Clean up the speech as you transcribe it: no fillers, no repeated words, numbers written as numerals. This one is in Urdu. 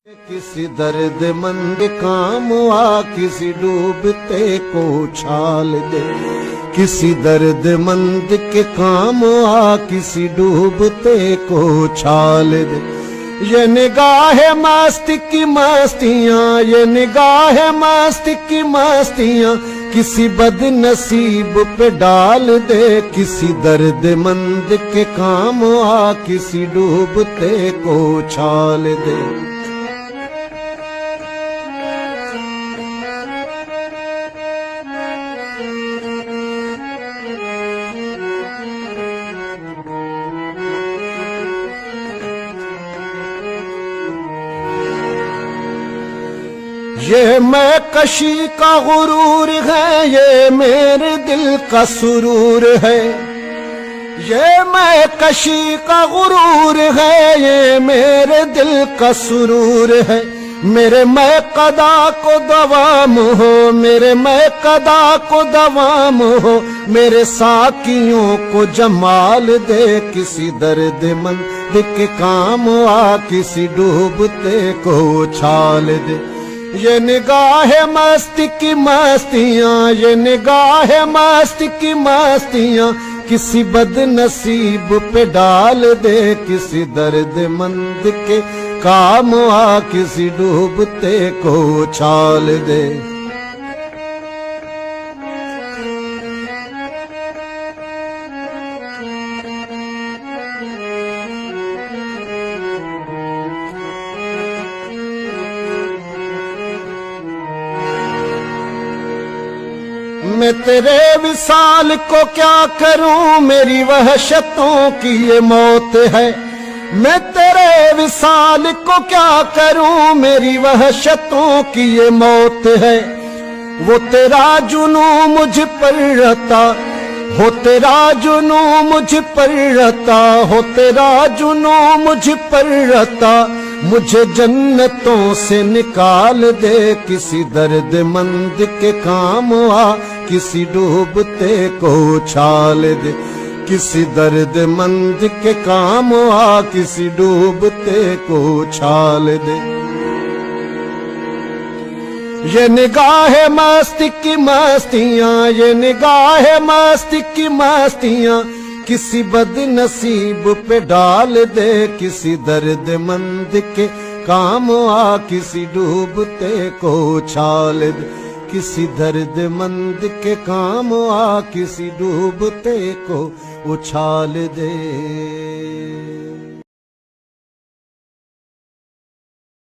کسی درد مند کام آ کسی ڈوبتے کو اچھال دے، کسی درد مند کے کام آ کسی ڈوبتے کو اچھال دے۔ یہ نگاہ مست کی مستیاں، یہ نگاہ مست کی مستیاں کسی بد نصیب پہ ڈال دے، کسی درد مند کے کام آ کسی ڈوبتے کو اچھال دے۔ یہ میں کشی کا غرور ہے، یہ میرے دل کا سرور ہے، یہ میں کشی کا غرور ہے، یہ میرے دل کا سرور ہے۔ میرے میں قضا کو دوام ہو، میرے میں قضا کو دوام ہو، میرے ساکیوں کو جمال دے، کسی درد مند کے کام آ کسی ڈوبتے کو اچھال دے۔ یہ نگاہ مست کی مستیاں، یہ نگاہ مست کی مستیاں کسی بد نصیب پہ ڈال دے، کسی درد مند کے کام آ کسی ڈوبتے کو اچھال دے۔ میں تیرے وصال کو کیا کروں، میری وحشتوں کی یہ موت ہے۔ میں تیرے وصال کو کیا کروں، میری وحشتوں کی یہ موت ہے۔ وہ تیرا جنوں مجھ پر رتا ہو، تیرا جنوں مجھ پر رتا ہو، تیرا جنوں مجھ پر رتا، مجھے جنتوں سے نکال دے، کسی درد مند کے کام آ کسی ڈوبتے کو اچھال دے، کسی درد مند کے کام آ کسی ڈوبتے کو اچھال دے۔ یہ نگاہ مست کی مستیاں، یہ نگاہ مست کی مستیاں کسی بد نصیب پہ ڈال دے، کسی درد مند کے کام آ کسی ڈوبتے کو اچھال دے، کسی درد مند کے کام آ کسی ڈوبتے کو اچھال دے۔